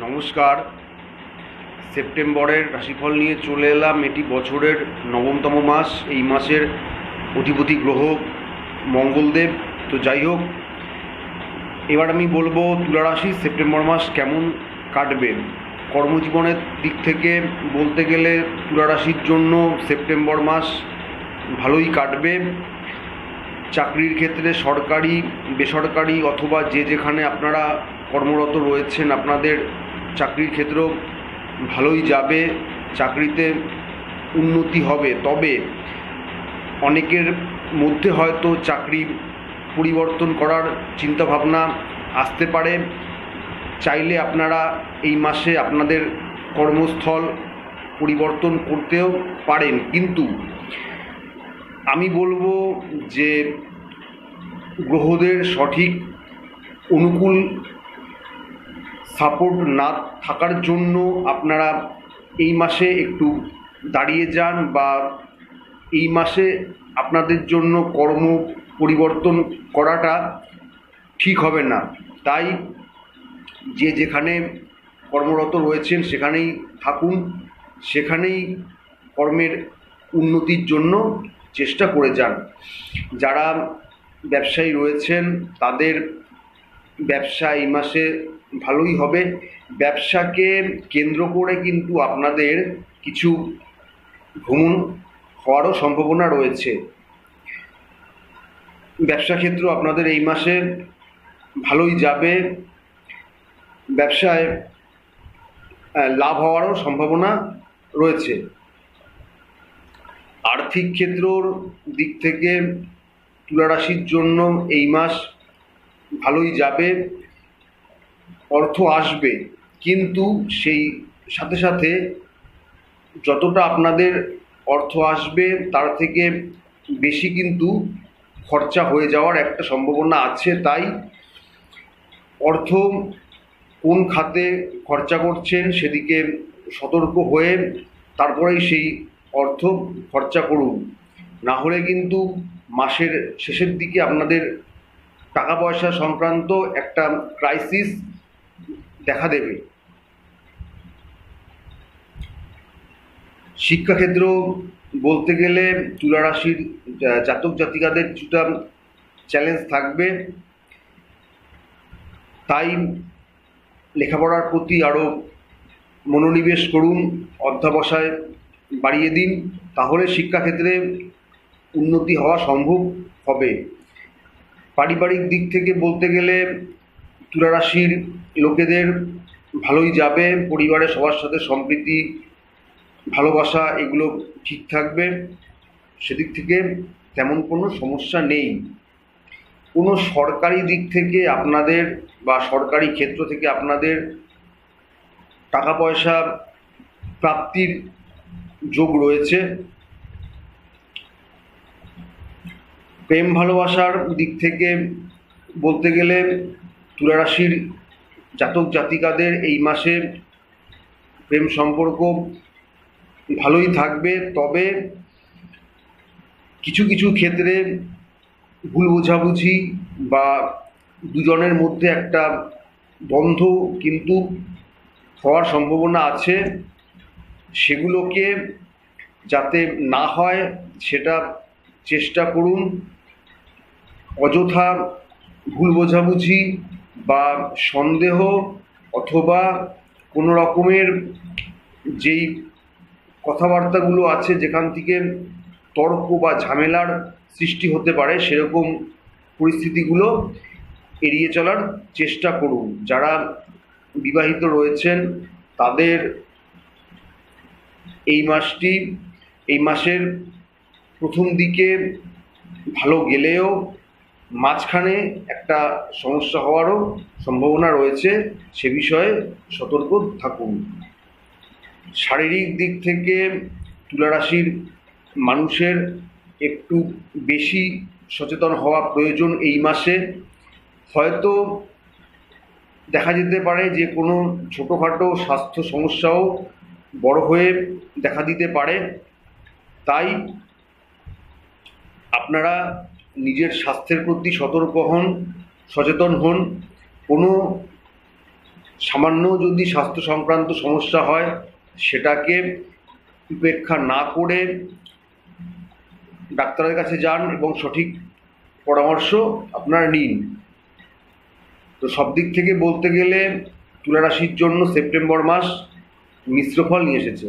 নমস্কার। সেপ্টেম্বরের রাশিফল নিয়ে চলে এলাম। এটি বছরের নবমতম মাস। এই মাসের অধিপতি গ্রহ মঙ্গলদেব। তো যাই হোক, এবার আমি বলবো তুলা রাশি সেপ্টেম্বর মাস কেমন কাটবে। কর্মজীবনের দিক থেকে বলতে গেলে তুলা রাশির জন্য সেপ্টেম্বর মাস ভালোই কাটবে। চাকরির ক্ষেত্রে সরকারি, বেসরকারি অথবা যে যেখানে আপনারা কর্মরত রয়েছেন, আপনাদের চাকরির ক্ষেত্রেও ভালোই যাবে। চাকরিতে উন্নতি হবে, তবে অনেকের মধ্যে হয়তো চাকরি পরিবর্তন করার চিন্তাভাবনা আসতে পারে। চাইলে আপনারা এই মাসে আপনাদের কর্মস্থল পরিবর্তন করতেও পারেন, কিন্তু আমি বলবো যে গ্রহদের সঠিক অনুকূল সাপোর্ট না থাকার জন্য আপনারা এই মাসে একটু দাঁড়িয়ে যান, বা এই মাসে আপনাদের জন্য কর্ম পরিবর্তন করাটা ঠিক হবে না। তাই যে যেখানে কর্মরত রয়েছেন সেখানেই থাকুন, সেখানেই কর্মের উন্নতির জন্য চেষ্টা করে যান। যারা ব্যবসায়ী রয়েছেন তাদের ব্যবসা এই মাসে ভালোই হবে। ব্যবসাকে কেন্দ্র করে কিন্তু আপনাদের কিছু ভ্রমণ হওয়ারও সম্ভাবনা রয়েছে। ব্যবসা ক্ষেত্র আপনাদের এই মাসে ভালোই যাবে। ব্যবসায় লাভ হওয়ারও সম্ভাবনা রয়েছে। আর্থিক ক্ষেত্রর দিক থেকে তুলা রাশির জন্য এই মাস ভালোই যাবে। অর্থ আসবে, কিন্তু সেই সাথে সাথে যতটা আপনাদের অর্থ আসবে তার থেকে বেশি কিন্তু খরচা হয়ে যাওয়ার একটা সম্ভাবনা আছে। তাই অর্থ কোন খাতে খরচা করছেন সেদিকে সতর্ক হয়ে তারপরেই সেই অর্থ খরচা করুন। না হলে কিন্তু মাসের শেষের দিকে আপনাদের টাকা পয়সা সংক্রান্ত একটা ক্রাইসিস দেখা দেবে। শিক্ষাক্ষেত্র বলতে গেলে তুলা রাশির জাতক জাতিকাদের কিছুটা চ্যালেঞ্জ থাকবে। তাই লেখাপড়ার প্রতি আরও মনোনিবেশ করুন, অধ্যবসায় বাড়িয়ে দিন, তাহলে শিক্ষাক্ষেত্রে উন্নতি হওয়া সম্ভব হবে। পারিবারিক দিক থেকে বলতে গেলে তুলা রাশির লোকেদের ভালোই যাবে। পরিবারের সবার সাথে সম্প্রীতি, ভালোবাসা এগুলো ঠিক থাকবে। সেদিক থেকে তেমন কোনো সমস্যা নেই। কোনো সরকারি দিক থেকে আপনাদের বা সরকারি ক্ষেত্র থেকে আপনাদের টাকা পয়সা প্রাপ্তির যোগ রয়েছে। প্রেম ভালোবাসার দিক থেকে বলতে গেলে তুলা রাশির জাতক জাতিকাদের এই মাসে প্রেম সম্পর্ক ভালোই থাকবে, তবে কিছু কিছু ক্ষেত্রে ভুল বোঝাবুঝি বা দুজনের মধ্যে একটা দ্বন্দ্ব কিন্তু হওয়ার সম্ভাবনা আছে। সেগুলোকে যাতে না হয় সেটা চেষ্টা করুন। অযথা ভুল বোঝাবুঝি বা সন্দেহ অথবা কোনো রকমের যেই কথাবার্তাগুলো আছে যেখান থেকে তর্ক বা ঝামেলার সৃষ্টি হতে পারে, সেরকম পরিস্থিতিগুলো এড়িয়ে চলার চেষ্টা করুন। যারা বিবাহিত রয়েছেন তাদের এই মাসের প্রথম দিকে ভালো গেলেও মাঝখানে একটা সমস্যা হওয়ারও সম্ভাবনা রয়েছে, সে বিষয়ে সতর্ক থাকুন। শারীরিক দিক থেকে তুলা রাশির মানুষের একটু বেশি সচেতন হওয়া প্রয়োজন এই মাসে। হয়তো দেখা যেতে পারে যে কোনো ছোটোখাটো স্বাস্থ্য সমস্যাও বড় হয়ে দেখা দিতে পারে। তাই আপনারা নিজের স্বাস্থ্যের প্রতি সতর্ক হন, সচেতন হন। কোনো সামান্য যদি স্বাস্থ্য সংক্রান্ত সমস্যা হয় সেটাকে উপেক্ষা না করে ডাক্তারের কাছে যান এবং সঠিক পরামর্শ আপনারা নিন। তো সব দিক থেকে বলতে গেলে তুলা রাশির জন্য সেপ্টেম্বর মাস মিশ্র ফল নিয়ে এসেছে।